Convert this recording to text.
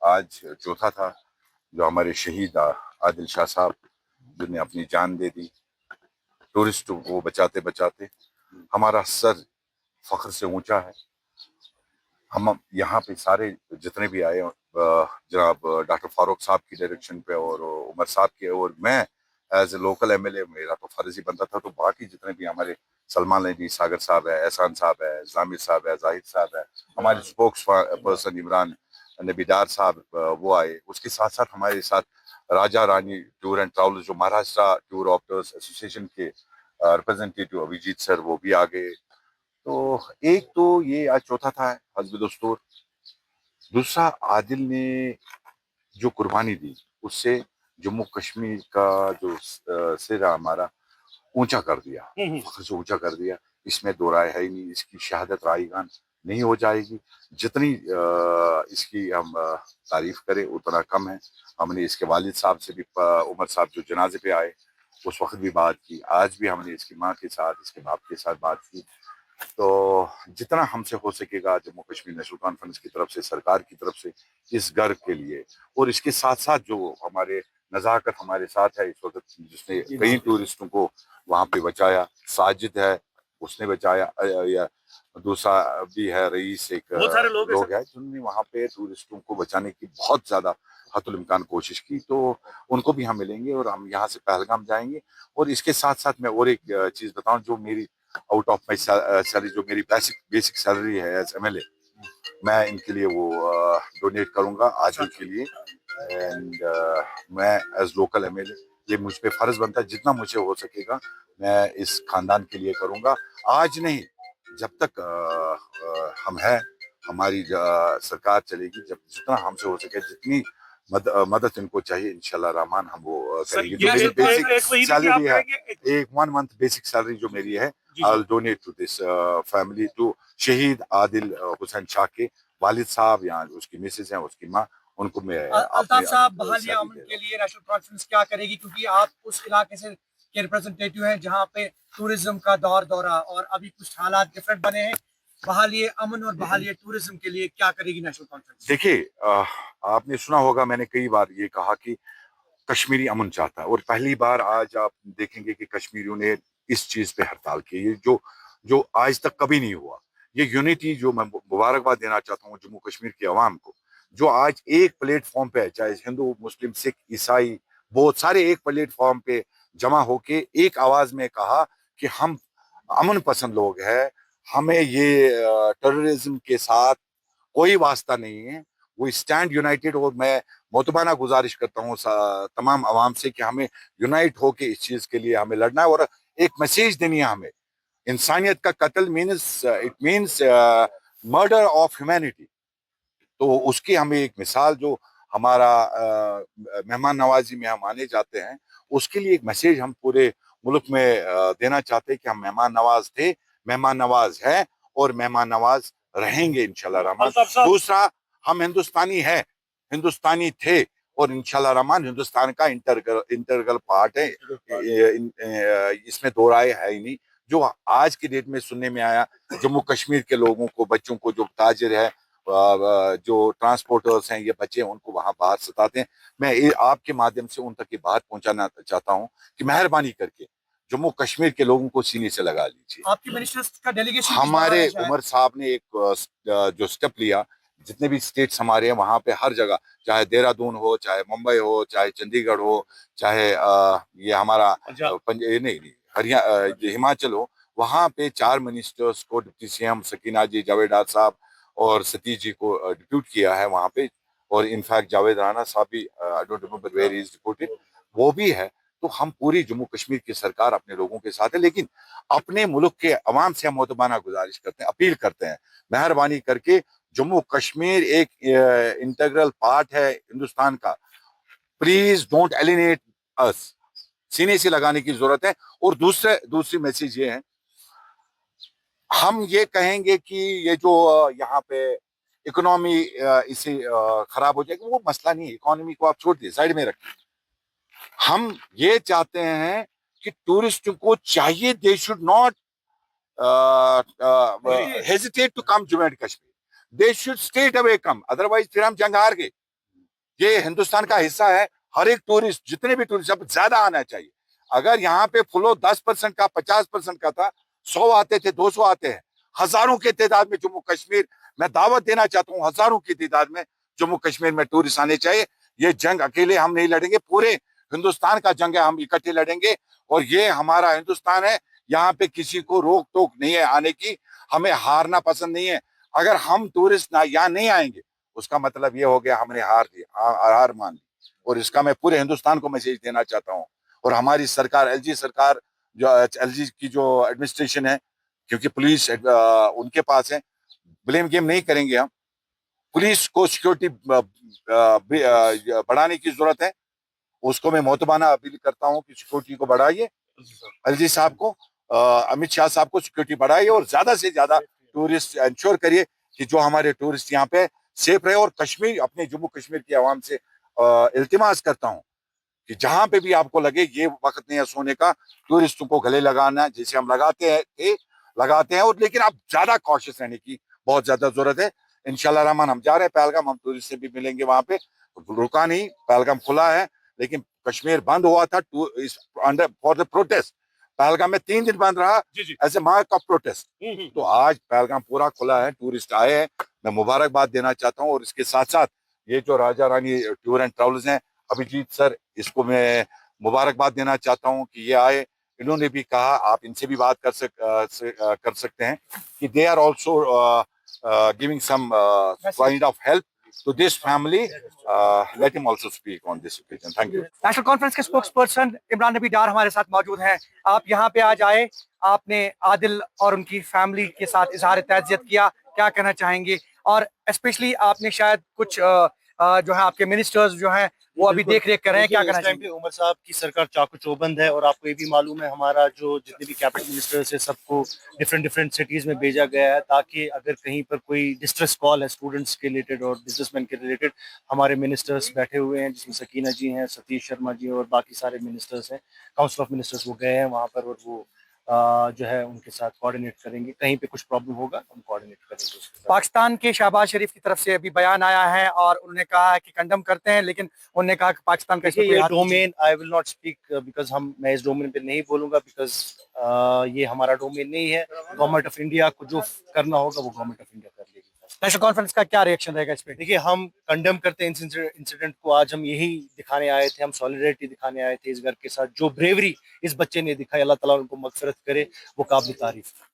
آج چوتھا تھا جو ہمارے شہید عادل شاہ صاحب جن نے اپنی جان دے دی ٹورسٹ کو بچاتے بچاتے. ہمارا سر فخر سے اونچا ہے. ہم یہاں پہ سارے جتنے بھی آئے جناب ڈاکٹر فاروق صاحب کی ڈائریکشن پہ اور عمر صاحب کے اور میں as a local M L A میرا تو فرض ہی بنتا تھا. تو باقی جتنے بھی ہمارے سلمان علی ساگر صاحب ہے, احسان صاحب ہے, ضامر صاحب ہے, زاہد صاحب ہے, ہمارے اسپوکس پرسن عمران نبی ڈار صاحب وہ آئے. اس کے ساتھ ساتھ ہمارے ساتھ راجا رانی ٹور اینڈ ٹراولز جو مہاراشٹرا ٹور آپریٹرز ایسوسیشن کے ریپرزینٹیٹیو ابھیجیت سر وہ بھی آ گئے. تو ایک تو یہ آج چوتھا تھا حزب دستور. دوسرا عادل نے جو قربانی دی اس سے جموں کشمیر کا جو سر ہمارا اونچا کر دیا, فخر سے اونچا کر دیا. اس میں دو رائے ہے ہی نہیں. اس کی شہادت رائے گان نہیں ہو جائے گی. جتنی اس کی ہم تعریف کریں اتنا کم ہے. ہم نے اس کے والد صاحب سے بھی عمر صاحب جو جنازے پہ آئے اس وقت بھی بات کی. آج بھی ہم نے اس کی ماں کے ساتھ اس کے باپ کے ساتھ بات کی. تو جتنا ہم سے ہو سکے گا جموں کشمیر نیشنل کانفرنس کی طرف سے سرکار کی طرف سے اس گھر کے لیے اور اس کے ساتھ ساتھ جو ہمارے نزاکت ہمارے ساتھ ہے اس وقت جس نے کئی ٹورسٹوں کو وہاں پہ بچایا. ساجد ہے اس نے بچایا, یا دوسرا بھی ہے رئیس ایک لوگ ہے جنہوں نے وہاں پہ ٹورسٹوں کو بچانے کی بہت زیادہ حت الامکان کوشش کی. تو ان کو بھی ہم ملیں گے اور ہم یہاں سے پہلگام جائیں گے. اور اس کے ساتھ ساتھ میں اور ایک چیز بتاؤں جو میری آؤٹ آف مائی سیلری جو میری بیسک سیلری ہے ایز ایم ایل اے میں ان کے لیے وہ ڈونیٹ کروں گا عادل کے لیے. اینڈ میں as local M L A یہ مجھ پہ فرض بنتا ہے جتنا مجھے ہو سکے گا میں اس خاندان کے لیے کروں گا. آج نہیں جب تک ہم ہیں ہماری سرکار چلے گی جب جتنا ہم سے ہو سکے جتنی مدد ان کو چاہیے انشاءاللہ رحمان ہم وہ کریں گے. جو میری بیسک سیلری ہے ایک 1 month بیسک سیلری جو میری ہے I'll donate to this family to شہید عادل حسین شاہ کے والد صاحب یا اس کی مسز ہیں اس کی ماں ان کو میں. الطاف صاحب بحالی امن کے لیے نیشنل کانفرنس کیا کرے گی کیونکہ آپ اس علاقے سے کے ریپرزنٹیٹیو ہیں جہاں پہ ٹورزم کا دورہ اور ابھی کچھ حالات ڈفرینٹ بنے ہیں. بحالی امن اور بحالی ٹورزم کے لیے کیا کرے گی نیشنل کانفرنس؟ دیکھیے آپ نے سنا ہوگا میں نے کئی بار یہ کہا کہ کشمیری امن چاہتا ہے اور پہلی بار آج آپ دیکھیں گے کہ کشمیریوں نے اس چیز پہ ہڑتال کی ہے جو آج تک کبھی نہیں ہوا. یہ یونٹی جو میں مبارکباد دینا چاہتا ہوں جموں کشمیر کے عوام کو جو آج ایک پلیٹ فارم پہ چاہے ہندو مسلم سکھ عیسائی بہت سارے ایک پلیٹ فارم پہ جمع ہو کے ایک آواز میں کہا کہ ہم امن پسند لوگ ہیں, ہمیں یہ ٹیررزم کے ساتھ کوئی واسطہ نہیں ہے. وہ اسٹینڈ یونائٹیڈ. اور میں محتبانہ گزارش کرتا ہوں تمام عوام سے کہ ہمیں یونائٹ ہو کے اس چیز کے لیے ہمیں لڑنا ہے اور ایک میسیج دینی ہے ہمیں. انسانیت کا قتل it means murder of humanity. تو اس کی ہمیں ایک مثال جو ہمارا مہمان نوازی میں ہم آنے جاتے ہیں اس کے لیے ایک میسیج ہم پورے ملک میں دینا چاہتے ہیں کہ ہم مہمان نواز تھے, مہمان نواز ہیں اور مہمان نواز رہیں گے انشاءاللہ رحمان. دوسرا ہم ہندوستانی ہیں, ہندوستانی تھے اور انشاءاللہ رحمان ہندوستان کا انٹرگل پارٹ ہے. اس میں دو رائے ہے ہی نہیں. جو آج کی ڈیٹ میں سننے میں آیا جموں کشمیر کے لوگوں کو بچوں کو جو تاجر ہے جو ٹرانسپورٹرز ہیں یہ بچے ان کو وہاں باہر ستاتے ہیں. میں آپ کے مادھیم سے ان تک یہ بات پہنچانا چاہتا ہوں کہ مہربانی کر کے جموں کشمیر کے لوگوں کو سینے سے لگا لیجیے. آپ کی منسٹرز کا ڈیلیگیشن ہمارے عمر صاحب نے ایک جو سٹیپ لیا جتنے بھی اسٹیٹس ہمارے ہیں وہاں پہ ہر جگہ چاہے دہرادون ہو چاہے ممبئی ہو چاہے چنڈی گڑھ ہو چاہے یہ ہمارا ہماچل ہو وہاں پہ 4 منسٹرز کو ڈپٹی سی ایم سکینہ جی جاوید صاحب اور ستیش جی کو ڈپیوٹ کیا ہے وہاں پہ. اور انفیکٹ جاوید رانا صاحب بھی I don't remember where he is reported وہ بھی ہے. تو ہم پوری جموں کشمیر کی سرکار اپنے لوگوں کے ساتھ ہے لیکن اپنے ملک کے عوام سے ہم مؤدبانہ گزارش کرتے ہیں اپیل کرتے ہیں مہربانی کر کے جموں کشمیر ایک انٹیگرل پارٹ ہے ہندوستان کا. پلیز ڈونٹ ایلینیٹ اس. سینے سے لگانے کی ضرورت ہے. اور دوسری میسیج یہ ہے ہم یہ کہیں گے کہ یہ جو یہاں پہ اکنامی اسے خراب ہو جائے گی وہ مسئلہ نہیں ہے. اکانومی کو آپ چھوڑ دیے سائڈ میں رکھیں. ہم یہ چاہتے ہیں کہ ٹورسٹ کو چاہیے they should not hesitate to come Jammu and Kashmir. They should straight away come. Otherwise پھر ہم جنگ ہار گئے. یہ ہندوستان کا حصہ ہے. ہر ایک ٹورسٹ, جتنے بھی ٹورسٹ, اب زیادہ آنا چاہیے. اگر یہاں پہ فلو 10% کا 50% کا تھا, 100 آتے تھے, 200 آتے ہیں, ہزاروں کی تعداد میں جموں کشمیر, میں دعوت دینا چاہتا ہوں, ہزاروں کی تعداد میں جموں کشمیر میں ٹورسٹ آنے چاہیے. یہ جنگ اکیلے ہم نہیں لڑیں گے, پورے ہندوستان کا جنگ ہے, ہم اکٹھے لڑیں گے. اور یہ ہمارا ہندوستان ہے, یہاں پہ کسی کو روک ٹوک نہیں ہے آنے کی. ہمیں ہارنا پسند نہیں ہے. اگر ہم ٹورسٹ یہاں نہیں آئیں گے, اس کا مطلب یہ ہو گیا ہم نے ہار مان لی. اور اس کا میں پورے ہندوستان کو میسج دینا چاہتا ہوں. اور ہماری سرکار, ایل جی سرکار, جو ایل جی کی جو ایڈمنسٹریشن ہے, کیونکہ پولیس ان کے پاس ہے, بلیم گیم نہیں کریں گے ہم. پولیس کو سیکورٹی بڑھانے کی ضرورت ہے. اس کو میں محتبانہ اپیل کرتا ہوں کہ سیکورٹی کو بڑھائیے. ایل جی صاحب کو, امت شاہ صاحب کو سیکورٹی بڑھائیے, اور زیادہ سے زیادہ ٹورسٹ انشور کریے کہ جو ہمارے ٹورسٹ یہاں پہ سیف رہے. اور کشمیر, اپنے جموں کشمیر کی عوام سے التماس کرتا ہوں کہ جہاں پہ بھی آپ کو لگے یہ وقت نہیں ہے سونے کا, ٹورسٹوں کو گلے لگانا جیسے ہم لگاتے ہیں, اور لیکن اب زیادہ کاشس رہنے کی بہت زیادہ ضرورت ہے. انشاءاللہ رحمان ہم جا رہے ہیں پہلگام, ہم ٹورسٹ سے بھی ملیں گے وہاں پہ. رکا نہیں, پہلگام کھلا ہے, لیکن کشمیر بند ہوا تھا فار دا پروٹیسٹ. پہلگام میں 3 دن بند رہا as a mark of protest. تو آج پہلگام پورا کھلا ہے, ٹورسٹ آئے ہیں, میں مبارکباد دینا چاہتا ہوں. اور اس کے ساتھ ساتھ یہ جو راجا رانی ٹور اینڈ ٹریولز ہیں, ابھیجیت سر, اس کو میں مبارکباد دینا چاہتا ہوں کہ یہ آئے. انہوں نے بھی کہا, آپ ان سے بھی بات کر سکتے ہیں کہ they are also giving some kind of help to this family. Let ہم also speak on this occasion. Thank you. National conference کے اسپوکس پرسن عمران نبی ڈار ہمارے ساتھ موجود ہیں. آپ یہاں پہ آج آئے, آپ نے عادل اور ان کی فیملی کے ساتھ اظہار تعزیت کیا, کیا کہنا چاہیں گے؟ اور اسپیشلی آپ نے شاید کچھ جو ہے آپ کے منسٹرز جو ہیں وہ ابھی دیکھ ریکھ کر رہے ہیں, کیا کہنا چاہیں گے؟ عمر صاحب کی سرکار چاقو چوبند ہے, اور آپ کو یہ بھی معلوم ہے ہمارا جو جتنے بھی کیبنٹ منسٹرز ہیں سب کو ڈفرینٹ سٹیز میں بھیجا گیا ہے, تاکہ اگر کہیں پر کوئی ڈسٹریس کال ہے اسٹوڈنٹس کے ریلیٹڈ اور بزنس مین کے ریلیٹڈ, ہمارے منسٹرز بیٹھے ہوئے ہیں, جس میں سکینہ جی ہیں, ستیش شرما جی, اور باقی سارے منسٹرز ہیں, کاؤنسل آف منسٹرز, وہ گئے ہیں وہاں پر, اور وہ جو ہے ان کے ساتھ کوآرڈینیٹ کریں گے. کہیں پہ کچھ پرابلم ہوگا ہم کوآرڈینیٹ کریں گے اس کے ساتھ. پاکستان کے شہباز شریف کی طرف سے ابھی بیان آیا ہے, اور انہوں نے کہا ہے کہ کنڈم کرتے ہیں, لیکن انہوں نے کہا کہ پاکستان کا یہ domain I will not speak, because میں اس ڈومین پہ نہیں بولوں گا, بیکاز یہ ہمارا ڈومین نہیں ہے. گورنمنٹ آف انڈیا کو جو کرنا ہوگا وہ گورنمنٹ آف انڈیا کر لے گی. نیشنل کانفرنس کا کیا ریئیکشن رہے گا اس پہ؟ دیکھیے, ہم کنڈیم کرتے ہیں انسیڈنٹ کو. آج ہم یہی دکھانے آئے تھے, ہم سولیڈریٹی دکھانے آئے تھے اس گھر کے ساتھ. جو بریوری اس بچے نے دکھائی, اللہ تعالیٰ ان کو مغفرت کرے, وہ قابل تعریف ہے.